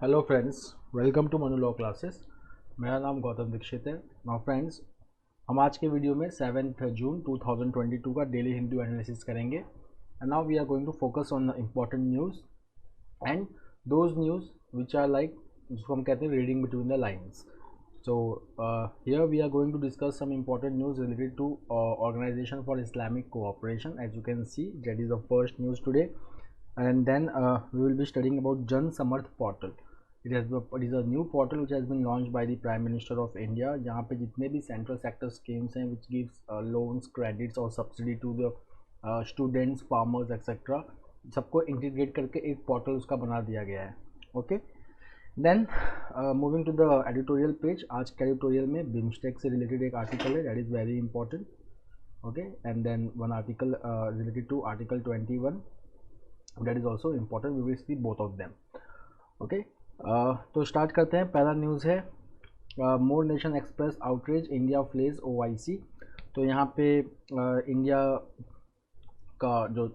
Hello friends, welcome to Manu law classes. मेरा नाम गौतम दीक्षित है। नाउ फ्रेंड्स, हम आज के वीडियो में 7 जून 2022 का डेली हिंदू एनालिसिस करेंगे। And now we are going to focus on the important news and those news which are like, जिसको हम कहते हैं reading between the lines. So here we are going to discuss some important news related to Organization for Islamic Cooperation. As you can see, that is the first news today, and then we will be studying about Jan Samarth portal. It is a new portal which has been launched by the Prime Minister of India, जहाँ पे जितने भी central sector schemes हैं which gives loans, credits और subsidy to the students, farmers, etc. सबको integrate करके एक portal उसका बना दिया गया है. Okay. Then moving to the editorial page, आज के एडिटोरियल में बिम्स्टेक से रिलेटेड एक आर्टिकल है, that is very important. Okay, and then one article related to article 21, that is also important. We will see both of them. Okay, तो start करते हैं. पहला न्यूज़ है more nation express outreach India flags OIC. तो यहाँ पे India का जो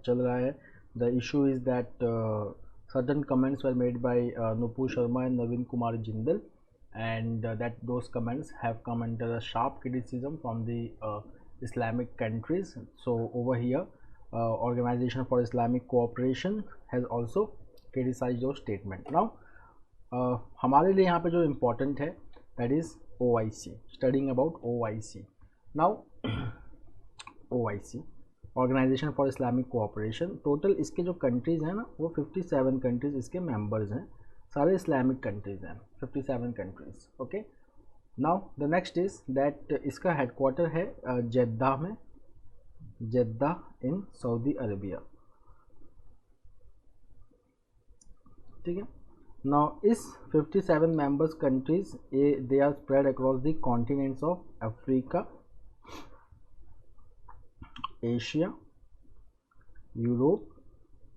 चल रहा है, the issue is that certain comments were made by Nupur Sharma and Naveen Kumar Jindal, and that those comments have come under a sharp criticism from the Islamic countries. So over here, Organization for Islamic Cooperation has also criticized those statements. Now हमारे लिए यहाँ पे जो important है, that is OIC, studying about OIC. Now OIC, organisation for Islamic cooperation, total इसके जो countries हैं ना, वो 57 कंट्रीज़ इसके मेंबर्स हैं. सारे इस्लामिक कंट्रीज़ हैं, 57 countries. Okay, now the next is that इसका हेडक्वार्टर है जेद्दा में, जेद्दा इन सऊदी अरेबिया. ठीक है. नाउ इस 57 members countries they are spread across the continents of Africa, Asia, Europe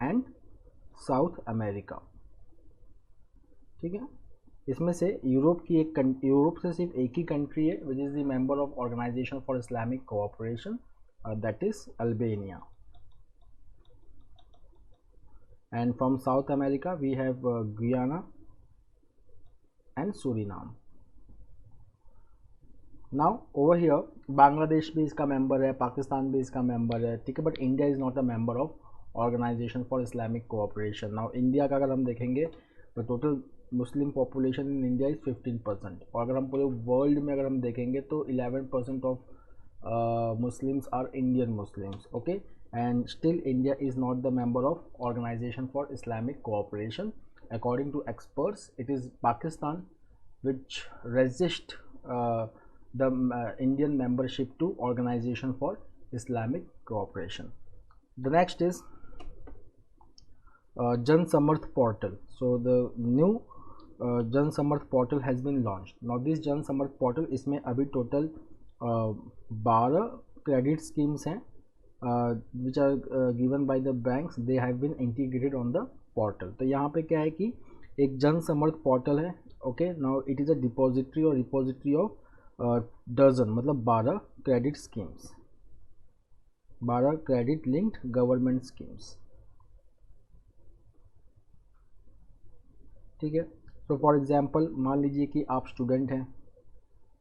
and South America. ठीक है. इसमें से यूरोप से सिर्फ एक ही कंट्री है which is the member of organisation for Islamic cooperation, that is Albania. And from South America we have Guyana and Suriname. Now over here Bangladesh भी इसका मेंबर है, पाकिस्तान भी इसका मेंबर है. ठीक है, but India is not a member of organisation for Islamic cooperation. Now India का अगर हम देखेंगे तो total Muslim population in India is 15%, और अगर हम पूरे वर्ल्ड में अगर हम देखेंगे तो 11% of Muslims are Indian Muslims. Okay, and still India is not the member of organisation for Islamic cooperation. According to experts, it is Pakistan which resist the Indian membership to Organization for Islamic Cooperation. The next is Jan Samarth portal. So the new Jan Samarth portal has been launched. Now this Jan Samarth portal, इसमें अभी total 12 credit schemes हैं which are given by the banks. They have been integrated on the portal. तो यहाँ पे क्या है कि एक जन समर्थ पोर्टल है. Okay, now it is a depository और रिपोजिटरी ऑफ डजन, मतलब 12 credit schemes, 12 credit linked government schemes. ठीक है. तो फॉर एग्जांपल मान लीजिए कि आप स्टूडेंट हैं.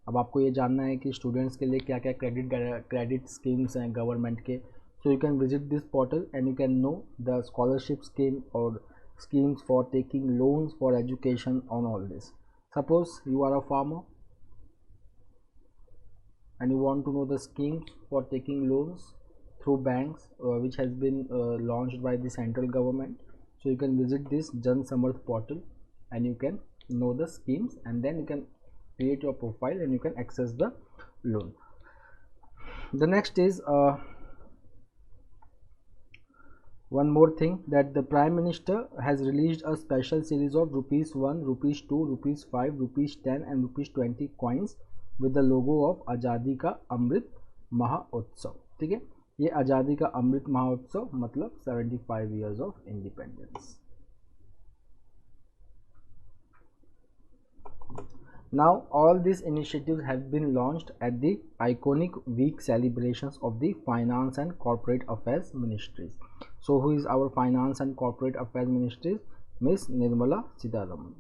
अब आपको ये जानना है कि स्टूडेंट्स के लिए क्या क्या क्रेडिट स्कीम्स हैं गवर्नमेंट के. So you can visit this portal and you can know the scholarship scheme और schemes for taking loans for education on all this. Suppose you are a farmer and you want to know the schemes for taking loans through banks which has been launched by the central government. So you can visit this Jan Samarth portal and you can know the schemes, and then you can create your profile and you can access the loan. The next is one more thing, that the Prime Minister has released a special series of ₹1, ₹2, ₹5, ₹10 and ₹20 coins with the logo of आज़ादी का अमृत महोत्सव. ठीक है, ये आज़ादी का अमृत महोत्सव मतलब 75 years of independence. Now all these initiatives have been launched at the iconic week celebrations of the Finance and Corporate Affairs Ministries. So who is our Finance and Corporate Affairs Ministries? Miss Nirmala Sitharaman.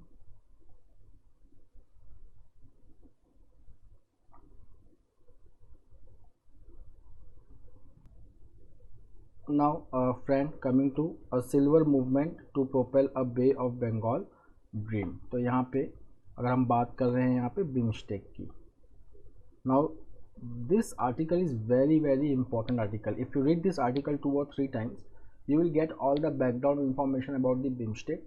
Now, friend, coming to a silver movement to propel a Bay of Bengal dream. तो यहाँ पे अगर हम बात कर रहे हैं यहाँ पे बिम्स्टेक की. Now, this article is very important article. If you read this article 2 or 3 times, you will get all the background information about the BIMSTEC,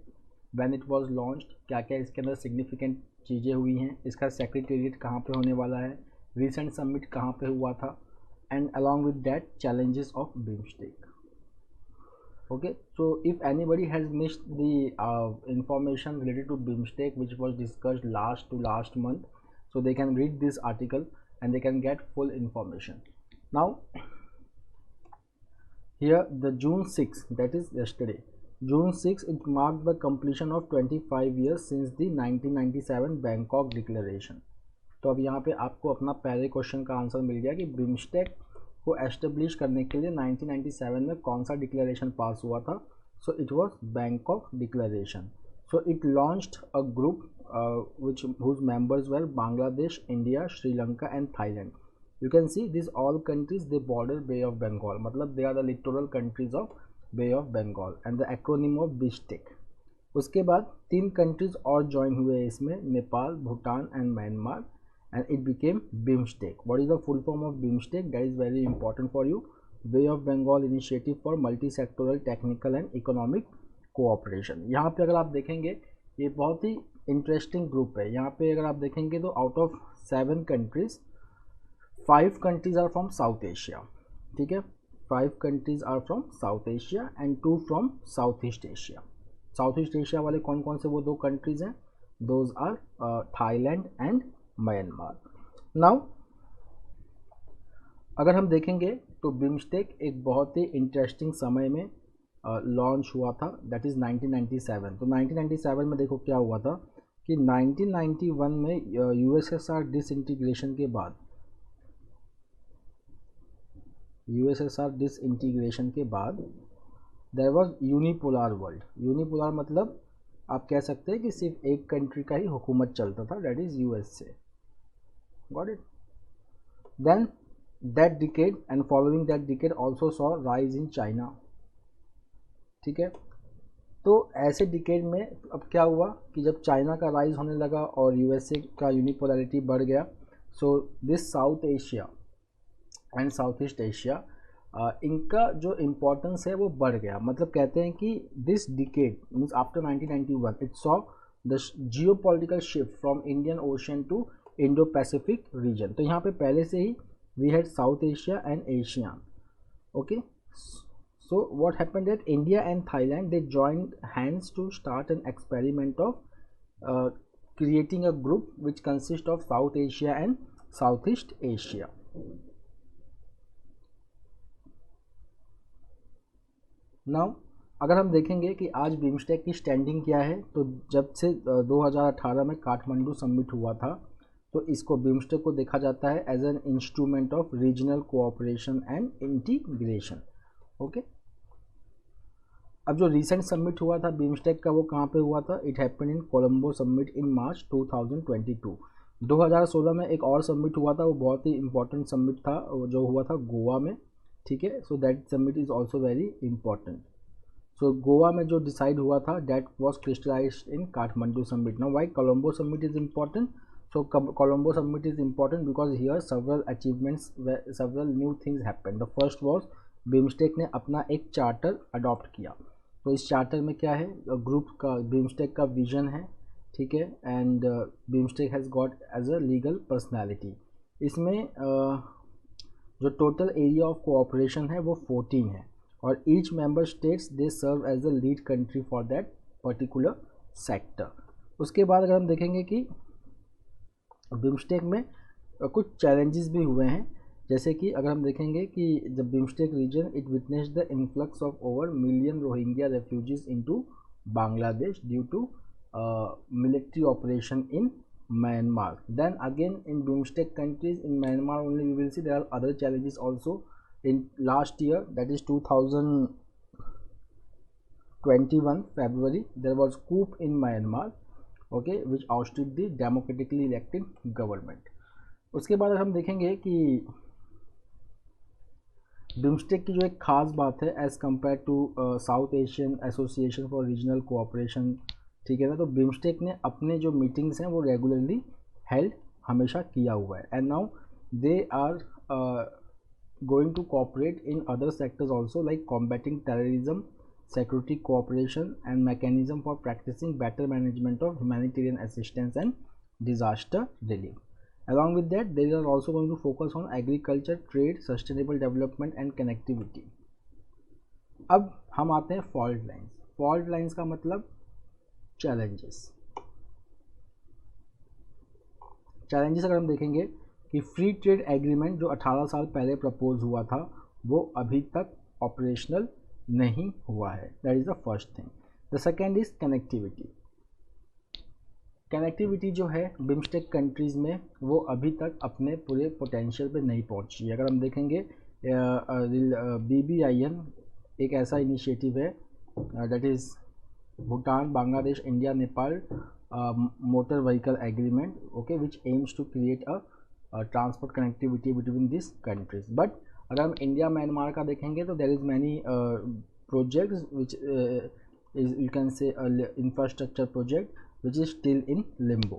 when it was launched, क्या क्या इसके अंदर significant चीज़ें हुई हैं, इसका secretariat कहाँ पे होने वाला है, recent summit कहाँ पे हुआ था, and along with that challenges of BIMSTEC. Okay, so if anybody has missed the information related to BIMSTEC which was discussed last month, so they can read this article and they can get full information. Now here the June 6, that is yesterday, June 6, it marked the completion of 25 years since the 1997 Bangkok Declaration. तो अब यहाँ पे आपको अपना पहले question का answer मिल गया कि बिम्स्टेक को एस्टेब्लिश करने के लिए 1997 में कौन सा डिक्लेरेशन पास हुआ था. So it was Bangkok declaration. So it launched a group which whose members were Bangladesh, India, Sri Lanka and Thailand. You can see these all countries they border Bay of Bengal, मतलब they are the littoral countries of Bay of Bengal and the acronym of BIMSTEC. उसके बाद 3 countries और join हुए इसमें, Nepal, Bhutan and Myanmar, and it became BIMSTEC. What is the full form of BIMSTEC? That is very important for you. Bay of Bengal Initiative for Multi-Sectoral Technical and Economic Cooperation. यहाँ पे अगर आप देखेंगे ये बहुत ही इंटरेस्टिंग ग्रुप है. यहाँ पे अगर आप देखेंगे तो out of 7 countries 5 countries are from South Asia. ठीक है, 5 countries are from South Asia and 2 from South East Asia. South East Asia वाले कौन कौन से वो 2 कंट्रीज हैं? Those are Thailand and Myanmar. Now अगर हम देखेंगे तो बिम्स्टेक एक बहुत ही इंटरेस्टिंग समय में लॉन्च हुआ था, दैट इज़ 1997. तो 1997 में देखो क्या हुआ था कि 1991 में यूएसएसआर डिसइंटीग्रेशन के बाद there was unipolar world. Unipolar मतलब आप कह सकते हैं कि सिर्फ एक कंट्री का ही हुकूमत चलता था, that is USA. Got it? Then that decade and following that decade also saw rise in China. ठीक है, तो ऐसे डिकेड में अब क्या हुआ कि जब चाइना का राइज होने लगा और यूएसए का यूनिपोलैरिटी बढ़ गया, so this south Asia and South East Asia इनका जो इम्पोर्टेंस है वो बढ़ गया. मतलब कहते हैं कि this decade means after 1991 it saw the geopolitical shift from Indian ocean to Indo Pacific region. तो यहाँ पे पहले से ही we had South Asia and Asia. Okay, so what happened that India and Thailand they joined hands to start an experiment of creating a group which consists of South Asia and Southeast Asia. Now अगर हम देखेंगे कि आज BIMSTEC की standing क्या है, तो जब से 2018 में काठमांडू समिट हुआ था तो इसको बिम्स्टेक को देखा जाता है as an instrument of regional cooperation and integration. Okay, अब जो रिसेंट समिट हुआ था बिम्स्टेक का वो कहाँ पे हुआ था? It happened in Colombo summit in March 2022. 2016 में एक और समिट हुआ था, वो बहुत ही इंपॉर्टेंट समिट था जो हुआ था गोवा में. ठीक है, so that summit is also very important. So Goa में जो डिसाइड हुआ था that was crystallised in Kathmandu summit. Now why Colombo summit is important? So Colombo summit is important because here several achievements, several new things happened. The first was BIMSTEC ने अपना एक charter adopt किया. तो इस चार्टर में क्या है? ग्रुप का BIMSTEC का विजन है. ठीक है, and BIMSTEC has got as a legal personality. इसमें जो टोटल एरिया ऑफ कोऑपरेशन है वो 14 है और each member states they serve as a lead country for that particular sector. उसके बाद अगर हम देखेंगे कि बिम्स्टेक में कुछ चैलेंजेस भी हुए हैं, जैसे कि अगर हम देखेंगे कि जब BIMSTEC region it witness the influx of over million Rohingya refugees into Bangladesh due to military operation in Myanmar. Then again in BIMSTEC countries in Myanmar only we will see there are other challenges also. In last year that is 21 February there was coup in Myanmar, okay, which ousted the democratically elected government. उसके बाद हम देखेंगे कि BIMSTEC की जो एक खास बात है as compare to South Asian association for regional cooperation, ठीक है ना, तो बिम्स्टेक ने अपने जो मीटिंग्स हैं वो रेगुलरली हेल्ड हमेशा किया हुआ है, and now they are going to cooperate in other sectors also like combating terrorism, security cooperation and mechanism for practicing better management of humanitarian assistance and disaster relief. Along with that, they are also going to focus on agriculture, trade, sustainable development and connectivity. अब हम आते हैं fault lines. Fault lines का मतलब challenges. Challenges अगर हम देखेंगे कि फ्री ट्रेड एग्रीमेंट जो 18 साल पहले प्रपोज हुआ था वो अभी तक ऑपरेशनल नहीं हुआ है. That is the first thing. The second is connectivity. Connectivity जो है बिम्स्टेक कंट्रीज़ में वो अभी तक अपने पूरे पोटेंशियल पे नहीं पहुंची. अगर हम देखेंगे BBIN एक ऐसा इनिशिएटिव है that is Bhutan, Bangladesh, India, Nepal motor vehicle agreement, okay, which aims to create a transport connectivity between this countries. But अगर हम इंडिया म्यांमार का देखेंगे तो there is many projects which is you can say infrastructure project which is still in limbo.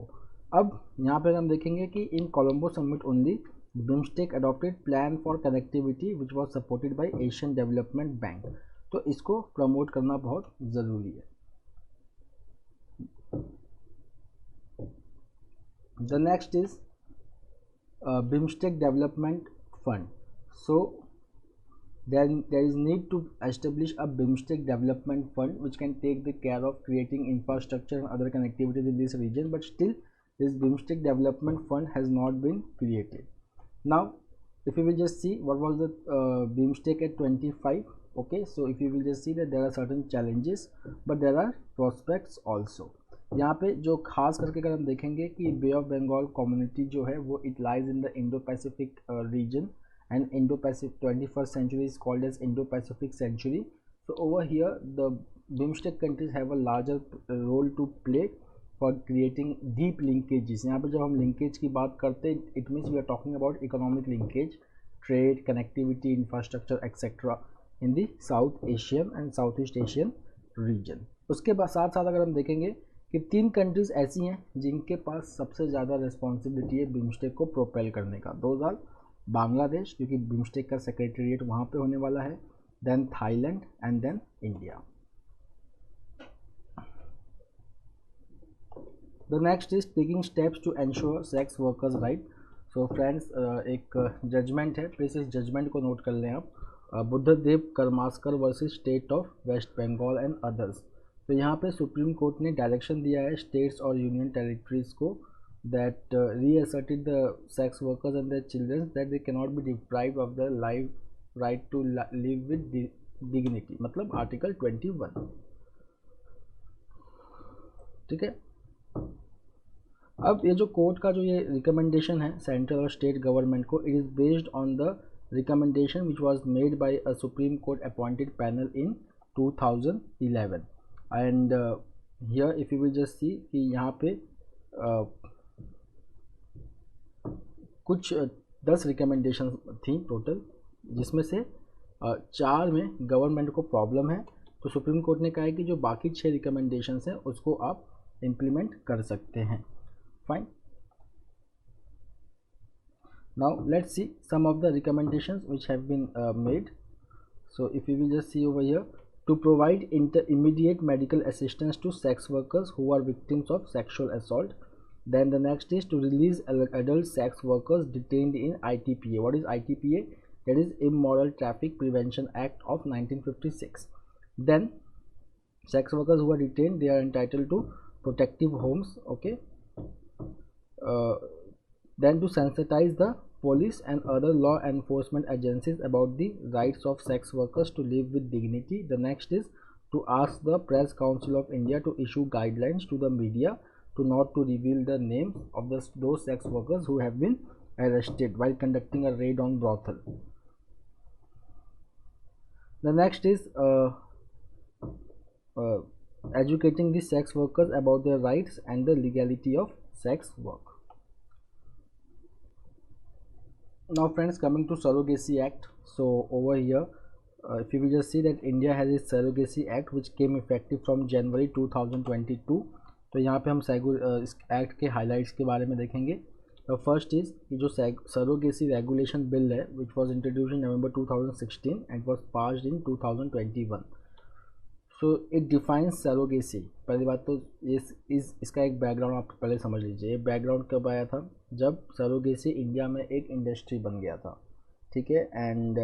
अब यहाँ पर हम देखेंगे कि in Colombo summit only BIMSTEC adopted plan for connectivity which was supported by Asian Development bank. तो इसको promote करना बहुत ज़रूरी है. The next is BIMSTEC Development Fund. So there is need to establish a BIMSTEC Development Fund which can take the care of creating infrastructure and other connectivities in this region, but still this BIMSTEC Development Fund has not been created. Now if you will just see what was the BIMSTEC at 25, okay, so if you will just see that there are certain challenges but there are prospects also. यहाँ पे जो खास करके अगर हम देखेंगे कि बे of Bengal community जो है वो it lies in the Indo Pacific region, and Indo Pacific 21st century is called as Indo Pacific century. So over here the BIMSTEC countries have a larger role to play for creating deep linkages. यहाँ पे जब हम linkage की बात करते हैं it means we are talking about economic linkage, trade, connectivity, infrastructure etcetera in the South Asian and South East Asian region. उसके बाद साथ साथ अगर हम देखेंगे कि 3 कंट्रीज़ ऐसी हैं जिनके पास सबसे ज़्यादा रिस्पॉन्सिबिलिटी है बिम्स्टेक को प्रोपेल करने का. 2 साल बांग्लादेश, क्योंकि बिम्स्टेक का सेक्रेटेरिएट वहाँ पे होने वाला है, then Thailand and then India. The next is taking steps to ensure sex workers right. So friends एक जजमेंट है, प्लीज़ इस जजमेंट को नोट कर लें आप. Buddhadev Karmaskar versus state of West Bengal and others. तो यहाँ पे सुप्रीम कोर्ट ने डायरेक्शन दिया है स्टेट्स और यूनियन टेरिटरीज को that reasserted the sex workers and their children that they can not be deprived of the life right to live with dignity, मतलब article 21. ठीक है. अब ये जो कोर्ट का जो ये रिकमेंडेशन है सेंट्रल और स्टेट गवर्नमेंट को, it is based on the recommendation which was made by a supreme court appointed panel in 2011. And here if you will just सी कि यहाँ पे कुछ 10 रिकमेंडेशन थी टोटल, जिसमें से 4 में गवर्नमेंट को प्रॉब्लम है. तो सुप्रीम कोर्ट ने कहा है कि जो बाकी 6 रिकमेंडेशंस हैं उसको आप इम्प्लीमेंट कर सकते हैं. Fine. Now let's see some of the recommendations which have been made. So if you will just see over here, to provide immediate medical assistance to sex workers who are victims of sexual assault. Then the next is to release adult sex workers detained in ITPA. What is ITPA? That is Immoral Traffic Prevention Act of 1956. Then sex workers who are detained, they are entitled to protective homes, okay. Then to sensitize the police and other law enforcement agencies about the rights of sex workers to live with dignity. The next is to ask the Press Council of India to issue guidelines to the media to not to reveal the names of those sex workers who have been arrested while conducting a raid on brothel. The next is educating the sex workers about their rights and the legality of sex work. Now friends, coming to Surrogacy Act. So over here, if you will just see that India has a Surrogacy Act which came effective from January 2022. तो यहाँ पे हम इस act के highlights के बारे में देखेंगे. The first is कि जो Surrogacy Regulation Bill है which was introduced in November 2016 and was passed in 2021. So it defines surrogacy. पहली बात तो इसका एक बैकग्राउंड आप पहले समझ लीजिए. ये बैकग्राउंड कब आया था? जब सरोगेसी इंडिया में एक इंडस्ट्री बन गया था. ठीक है. एंड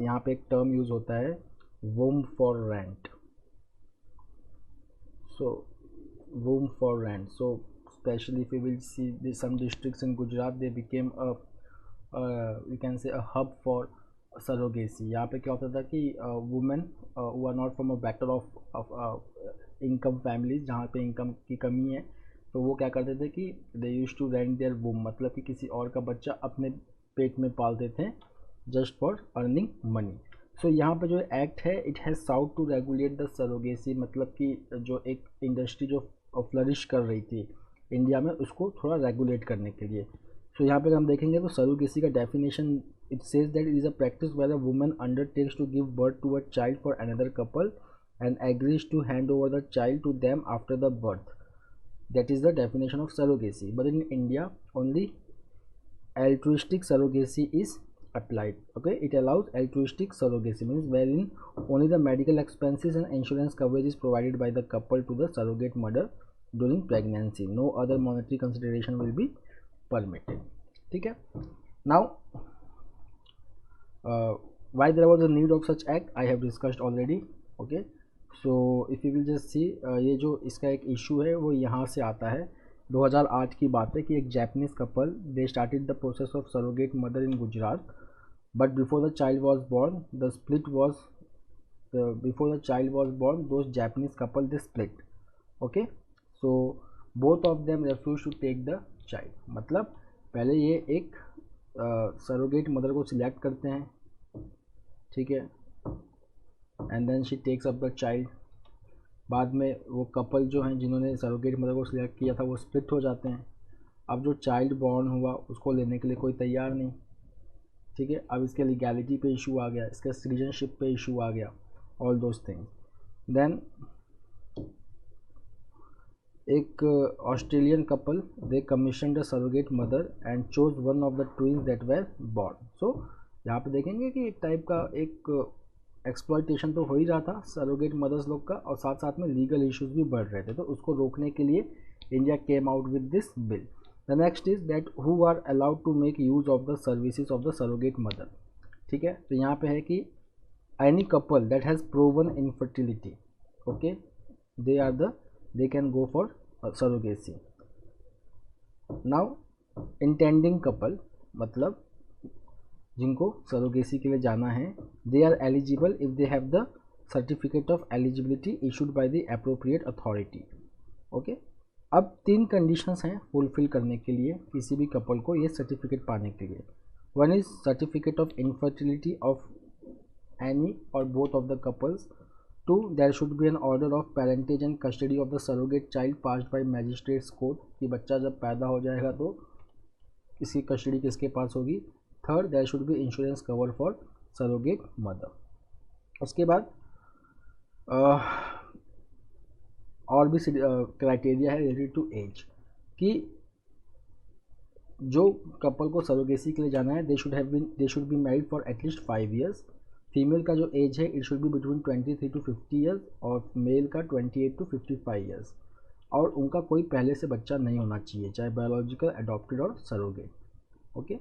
यहाँ पे एक टर्म यूज़ होता है womb for rent. So womb for rent. So specially if you will see some districts in Gujarat they became you can say a hub for surrogacy. यहाँ पे क्या होता था कि women who are not from a background of income families, जहाँ पे income की कमी है, तो वो क्या करते थे कि they used to rent their womb, मतलब कि किसी और का बच्चा अपने पेट में पालते थे just for earning money. So यहाँ पे जो एक्ट है it has sought to regulate the surrogacy, मतलब कि जो एक इंडस्ट्री जो फ्लरिश कर रही थी इंडिया में उसको थोड़ा रेगुलेट करने के लिए. सो यहाँ पे हम देखेंगे तो सरोगेसी का definition it says that it is a practice where a woman undertakes to give birth to a child for another couple and agrees to hand over the child to them after the birth. That is the definition of surrogacy. But in India only altruistic surrogacy is applied. Okay, it allows altruistic surrogacy, means wherein only the medical expenses and insurance coverage is provided by the couple to the surrogate mother during pregnancy. No other monetary consideration will be permitted. ठीक है. Now why there was a need of such act I have discussed already. Okay, so if you will just see ये जो इसका एक issue है वो यहाँ से आता है. 2008 की बात है कि एक Japanese couple they started the process of surrogate mother in Gujarat, but before the child was born the split was before the child was born those Japanese couple they split. Okay, so both of them refuse to take the child. मतलब पहले ये एक surrogate mother को select करते हैं, ठीक है, and then she takes up the child. बाद में वो कपल जो हैं जिन्होंने सरोगेट मदर को सिलेक्ट किया था वो स्प्लिट हो जाते हैं. अब जो चाइल्ड बॉर्न हुआ उसको लेने के लिए कोई तैयार नहीं. ठीक है, अब इसके लीगैलिटी पे इशू आ गया, इसके सिटीजनशिप पे इशू आ गया, ऑल दोज थिंग्स. देन एक Australian couple they commission the surrogate mother and chose one of the twins that were born. So यहाँ पे देखेंगे कि एक टाइप का एक एक्सप्लॉयटेशन तो हो ही रहा था सरोगेट मदर्स लोग का, और साथ साथ में लीगल इश्यूज भी बढ़ रहे थे. तो उसको रोकने के लिए India came out with this bill. The next is that who are allowed to make use of the services of the surrogate mother. ठीक है, तो यहाँ पे है कि any couple that has proven infertility, okay, they can go for surrogacy. Now intending couple, मतलब जिनको surrogacy के लिए जाना है, they are eligible if they have the certificate of eligibility issued by the appropriate authority. Okay, अब 3 conditions हैं fulfil करने के लिए किसी भी कपल को ये सर्टिफिकेट पाने के लिए. One is certificate of infertility of any or both of the couples. 2, there should be an order of parentage and custody of the surrogate child passed by magistrates court, कि बच्चा जब पैदा हो जाएगा तो इसकी कस्टडी किसके पास होगी. 3rd, there should be insurance cover for surrogate mother. उसके बाद और भी क्राइटेरिया है रिलेटेड टू एज, कि जो कपल को सरोगेसी के लिए जाना है they should be married for at least 5 years. Female का जो एज है it should be between 23 to 50 years और मेल का 28 to 55 years. और उनका कोई पहले से बच्चा नहीं होना चाहिए, चाहे बायोलॉजिकल, अडॉप्टेड और surrogate. Okay,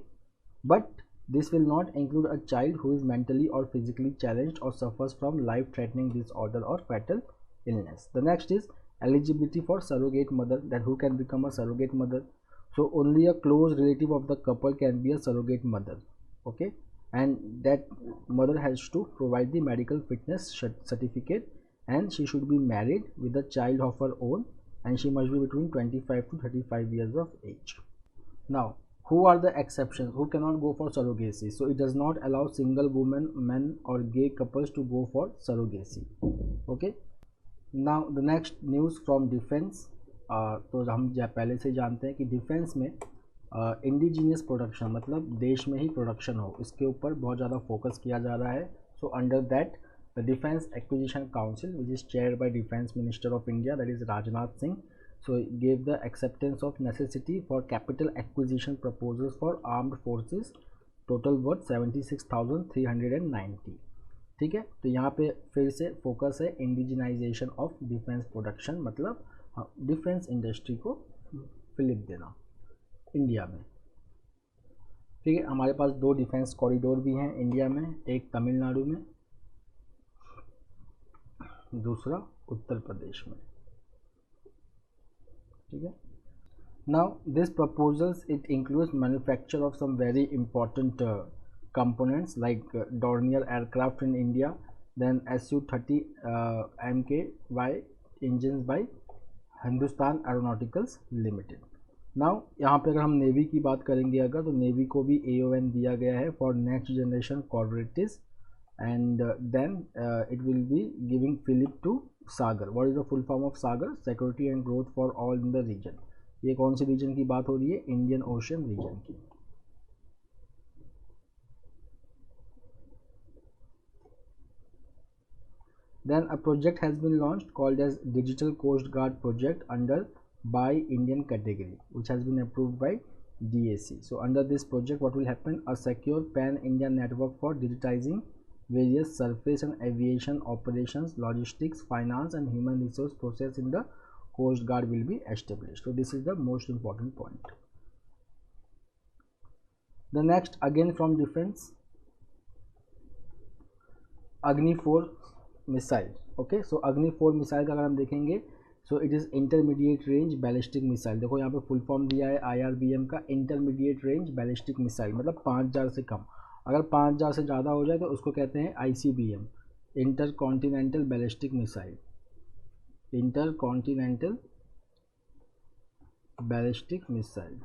but this will not include a child who is mentally और फिजिकली चैलेंज्ड और suffers from life threatening disorder और fatal illness. The next is eligibility for surrogate mother, that who can become a surrogate mother. So only a close relative of the couple can be a surrogate mother. Okay, and that mother has to provide the medical fitness certificate, and she should be married with a child of her own, and she must be between 25 to 35 years of age. Now, who are the exceptions? Who cannot go for surrogacy? So it does not allow single women, men or gay couples to go for surrogacy. Okay, now the next news from defence. तो हम पहले से जानते हैं कि defence में indigenous production मतलब देश में ही प्रोडक्शन हो, इसके ऊपर बहुत ज़्यादा फोकस किया जा रहा है। So under that the defence acquisition council which is chaired by defence minister of India, that is Rajnath Singh, so gave the acceptance of necessity for capital acquisition proposals for armed forces total worth 76,390। ठीक है, तो यहाँ पे फिर से focus है indigenisation of defence production, मतलब defence industry को फिलिप देना इंडिया में। ठीक है, हमारे पास 2 डिफेंस कॉरिडोर भी हैं इंडिया में, एक तमिलनाडु में, दूसरा उत्तर प्रदेश में। ठीक है, now this proposals it includes manufacture of some very important components like Dornier aircraft in India, then Su-30 MKY engines by Hindustan Aeronautics Limited। now यहाँ पे अगर हम नेवी की बात करेंगे अगर, तो नेवी को भी AON दिया गया है for next generation corvettes, and then it will be giving Philip to Sagar। what is the full form of Sagar? Security and growth for all in the region। ये कौन सी रीजन की बात हो रही है? इंडियन ओशन रीजन की। Then a project has been launched called as Digital Coast Guard project under by Indian category, which has been approved by DAC। so under this project what will happen? A secure pan-India network for digitizing various surface and aviation operations, logistics, finance and human resource process in the Coast Guard will be established। so this is the most important point। the next again from defense, Agni 4 missile. Okay, so Agni 4 missile का अगर हम देखेंगे, so it is intermediate range ballistic missile. देखो यहाँ पे full form दिया है IRBM का, इंटरमीडिएट रेंज बैलिस्टिक मिसाइल, मतलब 5000 से कम। अगर 5000 से ज़्यादा हो जाए तो उसको कहते हैं ICBM, inter continental ballistic missile, inter continental ballistic missile.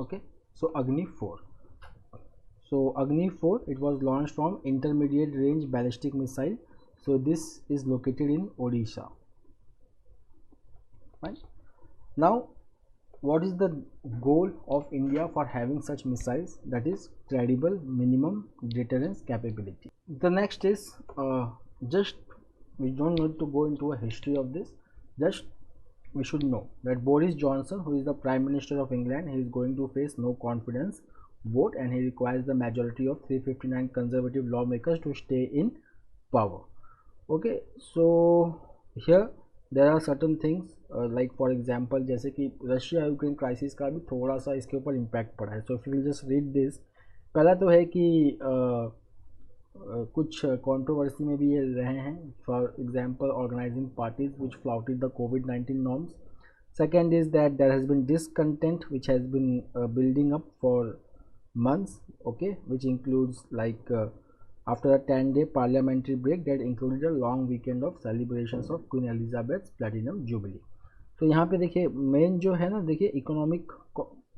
okay, so Agni 4, so Agni 4 it was launched from intermediate range ballistic missile, so this is located in Odisha, right? now what is the goal of India for having such missiles? That is credible minimum deterrence capability। the next is just we don't need to go into a history of this, just we should know that Boris Johnson, who is the Prime Minister of England, he is going to face no confidence vote and he requires the majority of 359 conservative lawmakers to stay in power। okay, so here there are certain things like for example जैसे कि Russia Ukraine crisis का भी थोड़ा सा इसके ऊपर impact पड़ा है। सो if you just read this, पहला तो है कि कुछ कंट्रोवर्सी में भी ये रहे हैं, for example organising parties which flouted the कोविड-19 norms. Second is that there has been discontent which has been building up for months, okay, which includes like after a 10-day parliamentary break that included a long weekend of celebrations of Queen Elizabeth's platinum jubilee। तो यहाँ पे देखिए main जो है ना, देखिए economic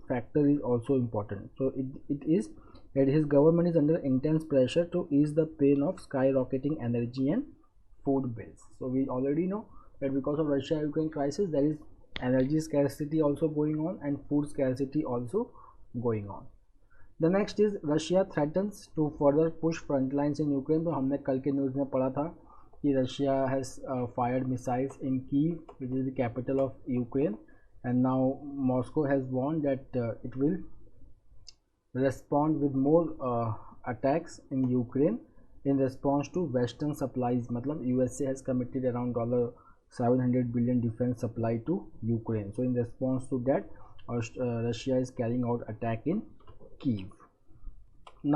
factor is also important. So it is that his government is under intense pressure to ease the pain of skyrocketing energy and food bills। so we already know that because of Russia-Ukraine crisis there is energy scarcity also going on and food scarcity also going on। the next is Russia threatens to further push front lines in Ukraine। तो हमने कल के news में पढ़ा था कि Russia has fired missiles in Kyiv, which is the capital of Ukraine, and now Moscow has warned that it will respond with more attacks in Ukraine in response to Western supplies। मतलब USA has committed around $700 billion defense supply to Ukraine। so in response to that Russia is carrying out attack in Kyiv।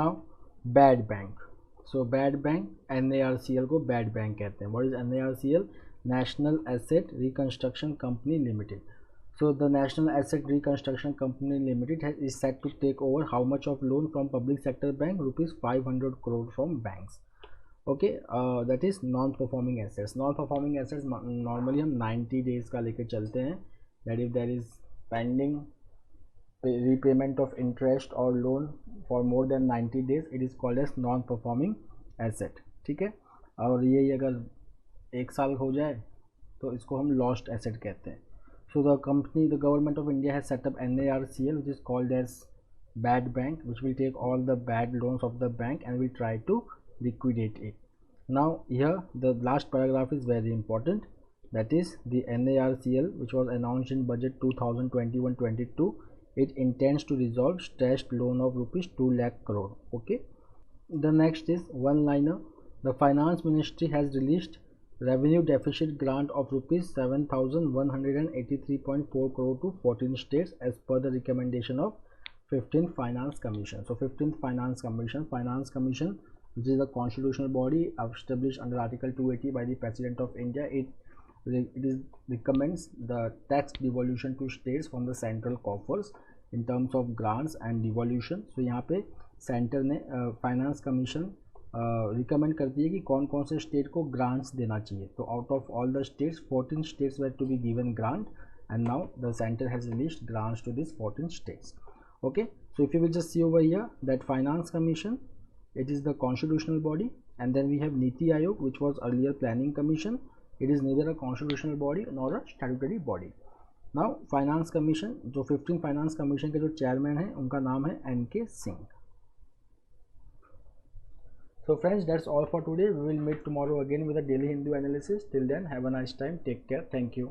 now bad bank, so bad bank NARCL को bad bank कहते हैं। what is NARCL? National Asset Reconstruction Company Limited। so the National Asset Reconstruction Company Limited is set to take over how much of loan from public sector bank? Rupees 500 crore from banks। okay, that is non performing assets। non performing assets normally हम 90 days का लेके चलते हैं, that if there is pending repayment of interest or loan for more than 90 days, it is called as non performing asset. ठीक है, और ये अगर एक साल हो जाए तो इसको हम लॉस्ट एसेट कहते हैं. So the government of India has set up NARCL, which is called as bad bank, which will take all the bad loans of the bank and will try to liquidate it. Now here the last paragraph is very important, that is the NARCL, which was announced in budget 2021-22. It intends to resolve stretched loan of rupees 2 lakh crore. Okay, the next is one liner. The finance ministry has released revenue deficit grant of rupees 7,183.4 crore to 14 states as per the recommendation of 15th Finance Commission. So 15th Finance Commission, which is a constitutional body established under Article 280 by the President of India, it recommends the tax devolution to states from the central coffers in terms of grants and devolution. So यहाँ पे centre ने finance commission recommend करती है कि कौन कौन से state को ग्रांट्स देना चाहिए. तो out of all the states 14 states were to be given grant, and now the centre has released grants to this 14 states. Okay, so if you will just see over here that finance commission, it is the constitutional body, and then we have Niti Aayog, which was earlier planning commission. It is neither a constitutional body nor a statutory body. Now finance commission, जो 15 finance commission के जो chairman हैं उनका नाम है NK Singh. So friends, that's all for today. We will meet tomorrow again with a daily Hindu analysis. Till then, have a nice time. Take care. Thank you.